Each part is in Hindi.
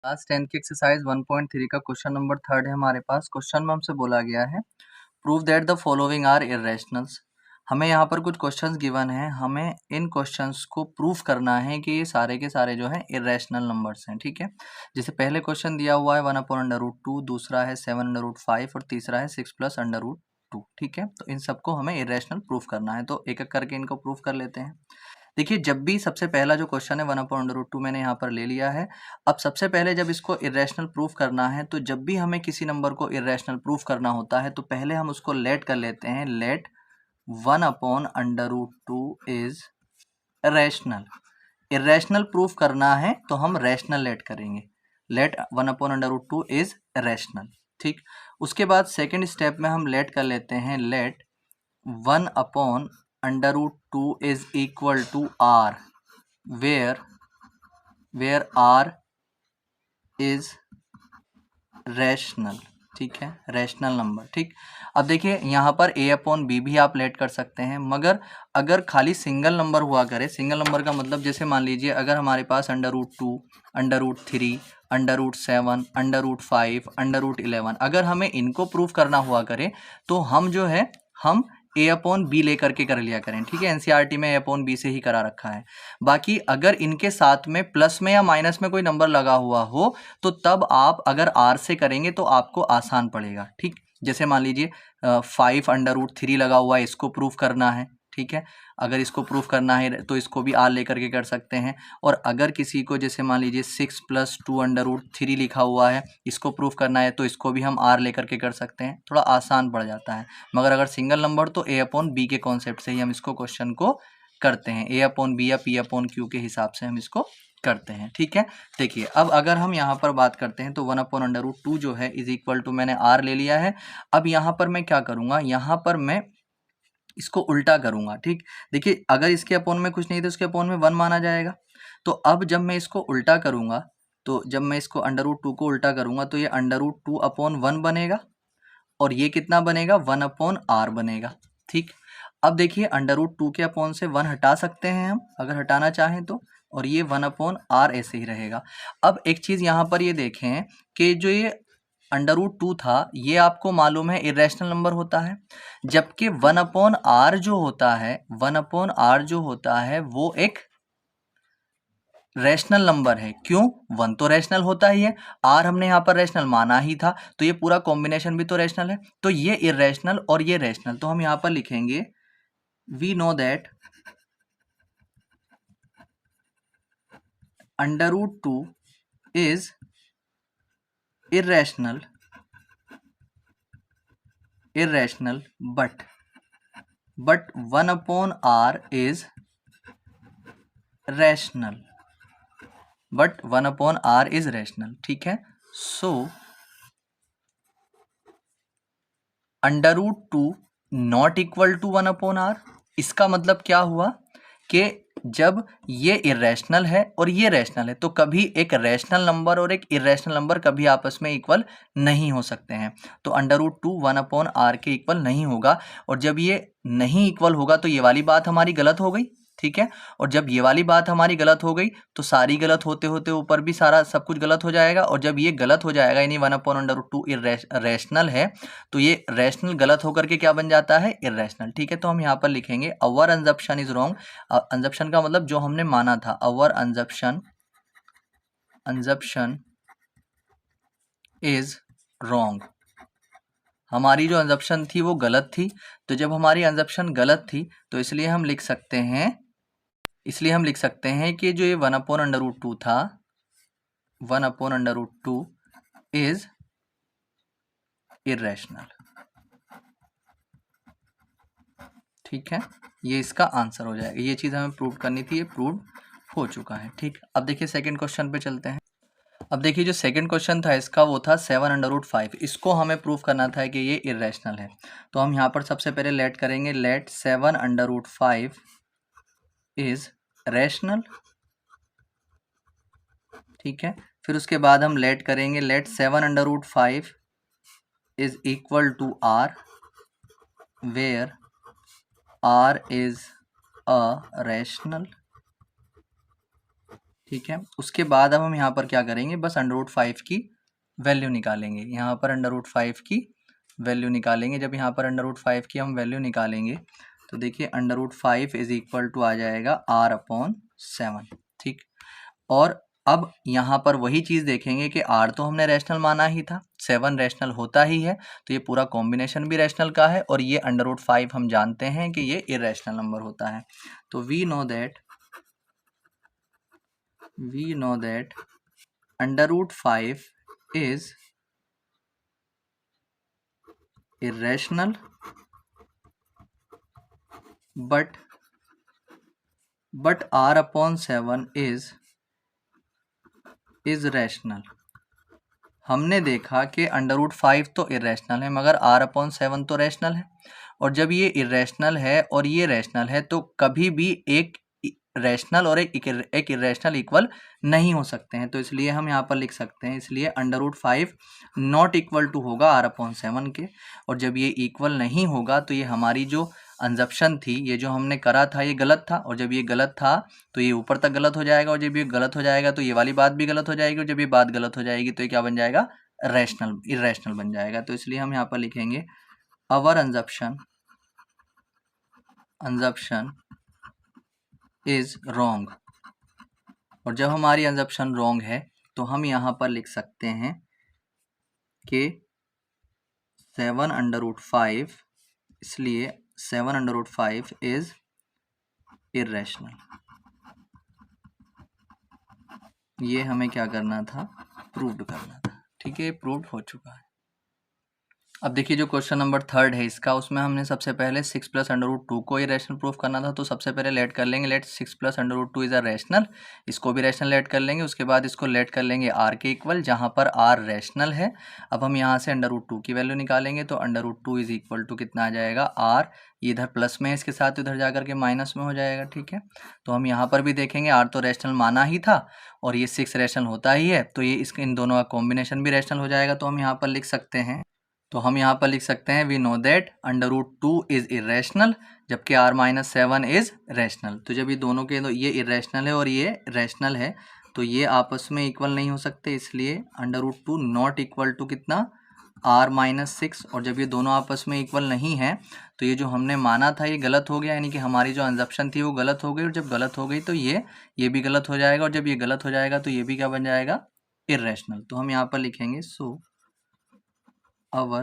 क्लास 10 की एक्सरसाइज 1.3 का क्वेश्चन नंबर 3 है हमारे पास। क्वेश्चन में हमसे बोला गया है prove that the following are irrationals. हमें यहाँ पर कुछ क्वेश्चंस गिवन हैं, हमें इन क्वेश्चंस को प्रूव करना है कि ये सारे के सारे जो हैं इर्रेशनल नंबर्स हैं। ठीक है, जैसे पहले क्वेश्चन दिया हुआ है 1/√2, दूसरा है 7/5 और तीसरा है 6+√2। ठीक है, तो इन सबको हमें इर्रेशनल प्रूव करना है, तो एक एक करके इनको प्रूव कर लेते हैं। देखिए, जब भी सबसे पहला जो क्वेश्चन है 1/√2 मैंने यहाँ पर ले लिया है। अब सबसे पहले जब इसको इर्रेशनल प्रूफ करना है, तो जब भी हमें किसी नंबर को इर्रेशनल प्रूफ करना होता है तो पहले हम उसको लेट कर लेते हैं। Let 1/√2 is rational. Irrational proof करना है तो हम रैशनल लेट करेंगे। Let 1/√2 is rational. ठीक, उसके बाद सेकेंड स्टेप में हम लेट कर लेते हैं। Let 1/√2 is equal to r, where r is rational. ठीक है, रैशनल नंबर। ठीक, अब देखिए यहाँ पर a/b भी आप लेट कर सकते हैं, मगर अगर खाली सिंगल नंबर हुआ करे, सिंगल नंबर का मतलब जैसे मान लीजिए अगर हमारे पास √2, √3, √7, √5, √11 अगर हमें इनको प्रूफ करना हुआ करे तो हम जो है हम a/b लेकर के कर लिया करें। ठीक है, एनसीईआरटी में a/b से ही करा रखा है। बाकी अगर इनके साथ में प्लस में या माइनस में कोई नंबर लगा हुआ हो तो तब आप अगर r से करेंगे तो आपको आसान पड़ेगा। ठीक, जैसे मान लीजिए 5/√3 लगा हुआ है, इसको प्रूफ करना है। ठीक है, अगर इसको प्रूफ करना है तो इसको भी r लेकर के कर सकते हैं। और अगर किसी को जैसे मान लीजिए 6+2/√3 लिखा हुआ है, इसको प्रूफ करना है तो इसको भी हम r लेकर के कर सकते हैं, थोड़ा आसान पड़ जाता है। मगर अगर सिंगल नंबर तो a/b के कॉन्सेप्ट से ही हम इसको क्वेश्चन को करते हैं, a/b या p/q के हिसाब से हम इसको करते हैं। ठीक है, देखिए अब अगर हम यहाँ पर बात करते हैं तो 1/√2 जो है इज इक्वल टू मैंने r ले लिया है। अब यहाँ पर मैं क्या करूँगा, यहाँ पर मैं इसको उल्टा करूँगा। ठीक, देखिए अगर इसके अपोन में कुछ नहीं तो इसके अपोन में 1 माना जाएगा। तो अब जब मैं इसको उल्टा करूँगा, तो जब मैं इसको √2 को उल्टा करूँगा तो ये √2/1 बनेगा और ये कितना बनेगा 1/r बनेगा। ठीक, अब देखिए √2 के अपोन से 1 हटा सकते हैं हम अगर हटाना चाहें तो, और ये 1/r ऐसे ही रहेगा। अब एक चीज़ यहाँ पर ये देखें कि जो ये √2 था ये आपको मालूम है इरेशनल नंबर होता है, जबकि 1/r जो होता है 1/r जो होता है वो एक रैशनल नंबर है। क्यों, 1 तो रैशनल होता ही है, r हमने यहाँ पर रैशनल माना ही था, तो ये पूरा कॉम्बिनेशन भी तो रैशनल है। तो ये इरेशनल और ये रैशनल, तो हम यहाँ पर लिखेंगे we know that √2 is irrational but 1/r is rational, but 1/r is rational। ठीक है, सो √2 नॉट इक्वल टू 1/r। इसका मतलब क्या हुआ कि जब ये इरेशनल है और ये रैशनल है तो कभी एक रैशनल नंबर और एक इरेशनल नंबर कभी आपस में इक्वल नहीं हो सकते हैं। तो √2 1/r के इक्वल नहीं होगा, और जब ये नहीं इक्वल होगा तो ये वाली बात हमारी गलत हो गई। ठीक है, और जब ये वाली बात हमारी गलत हो गई तो सारी गलत होते होते ऊपर भी सारा सब कुछ गलत हो जाएगा, और जब ये गलत हो जाएगा यानी 1/√2 रैशनल है तो ये रैशनल गलत होकर के क्या बन जाता है, इरेशनल। ठीक है, तो हम यहाँ पर लिखेंगे अवर अंजप्शन इज रॉन्ग। अंजप्शन का मतलब जो हमने माना था, अवर अंजप्शन इज रॉन्ग। हमारी जो अंजप्शन थी वो गलत थी, तो जब हमारी अंजप्शन गलत थी तो इसलिए हम लिख सकते हैं कि जो ये 1/√2 था 1/√2 इज इरेशनल। ठीक है, ये इसका आंसर हो जाएगा। ये चीज़ हमें प्रूव करनी थी, ये प्रूव हो चुका है। ठीक, अब देखिए सेकंड क्वेश्चन पे चलते हैं। अब देखिए जो सेकंड क्वेश्चन था इसका वो था 7/5। इसको हमें प्रूव करना था कि ये इरेशनल है, तो हम यहाँ पर सबसे पहले लेट करेंगे। Let 7/5 is rational. ठीक है, फिर उसके बाद हम लेट करेंगे। Let 7/5 is equal to r, where r is a rational. ठीक है। उसके बाद अब हम यहाँ पर क्या करेंगे, बस √5 की वैल्यू निकालेंगे। यहाँ पर √5 की वैल्यू निकालेंगे। जब यहाँ पर √5 की हम वैल्यू निकालेंगे तो देखिए √5 इज इक्वल टू आ जाएगा r/7। ठीक। और अब यहाँ पर वही चीज़ देखेंगे कि r तो हमने रैशनल माना ही था, 7 रैशनल होता ही है, तो ये पूरा कॉम्बिनेशन भी रैशनल का है, और ये √5 हम जानते हैं कि ये इर्रेशनल नंबर होता है। तो we know that √5 is irrational but r/7 is rational। हमने देखा कि √5 तो इरेशनल है मगर r/7 तो रैशनल है, और जब ये इरेशनल है और ये रैशनल है तो कभी भी एक रैशनल और एक इरेशनल इक्वल नहीं हो सकते हैं। तो इसलिए हम यहाँ पर लिख सकते हैं, इसलिए √5 नॉट इक्वल टू होगा r/7 के, और जब ये इक्वल नहीं होगा तो ये हमारी जो अंजप्शन थी, ये जो हमने करा था, ये गलत था, और जब ये गलत था तो ये ऊपर तक गलत हो जाएगा, और जब ये गलत हो जाएगा तो ये वाली बात भी गलत हो जाएगी, और जब ये बात गलत हो जाएगी तो ये क्या बन जाएगा, रैशनल इरेशनल बन जाएगा। तो इसलिए हम यहाँ पर लिखेंगे अवर अंजप्शन इज रॉन्ग। और जब हमारी अंजप्शन रॉन्ग है तो हम यहाँ पर लिख सकते हैं कि 7/5, इसलिए 7/5 इज इरेशनल। ये हमें क्या करना था, प्रूव्ड करना था। ठीक है, प्रूव्ड हो चुका है। अब देखिए जो क्वेश्चन नंबर 3 है इसका, उसमें हमने सबसे पहले 6 + √2 को ही रैशनल प्रूफ करना था। तो सबसे पहले लेट कर लेंगे, लेट 6 + √2 इज अ रैशनल, इसको भी रैशनल लेट कर लेंगे। उसके बाद इसको लेट कर लेंगे r के इक्वल, जहाँ पर r रैशनल है। अब हम यहाँ से √2 की वैल्यू निकालेंगे, तो √2 इज इक्वल टू कितना आ जाएगा, r, इधर प्लस में है, इसके साथ उधर जाकर के माइनस में हो जाएगा। ठीक है, तो हम यहाँ पर भी देखेंगे r तो रैशनल माना ही था, और ये 6 रैशनल होता ही है, तो ये इसके इन दोनों का कॉम्बिनेशन भी रैशनल हो जाएगा। तो हम यहाँ पर लिख सकते हैं, we know that √2 is irrational, जबकि r-7 इज रैशनल। तो जब ये दोनों के ये इरेशनल है और ये रैशनल है, तो ये आपस में इक्वल नहीं हो सकते, इसलिए √2 नॉट इक्वल टू कितना, r-6। और जब ये दोनों आपस में इक्वल नहीं है तो ये जो हमने माना था ये गलत हो गया, यानी कि हमारी जो अंजप्शन थी वो गलत हो गई, और जब गलत हो गई तो ये भी गलत हो जाएगा, और जब ये गलत हो जाएगा तो ये भी क्या बन जाएगा, इरेशनल। तो हम यहाँ पर लिखेंगे सो अवर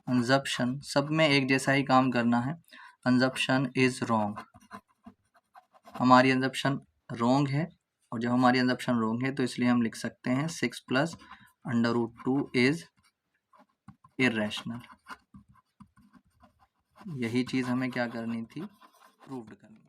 अंजप्शन, सब में एक जैसा ही काम करना है, अंजप्शन इज रॉन्ग, हमारी अंजप्शन रॉन्ग है, और जब हमारी अंजप्शन रॉन्ग है तो इसलिए हम लिख सकते हैं 6 + √2 इज इरेशनल। यही चीज़ हमें क्या करनी थी, प्रूव्ड करनी।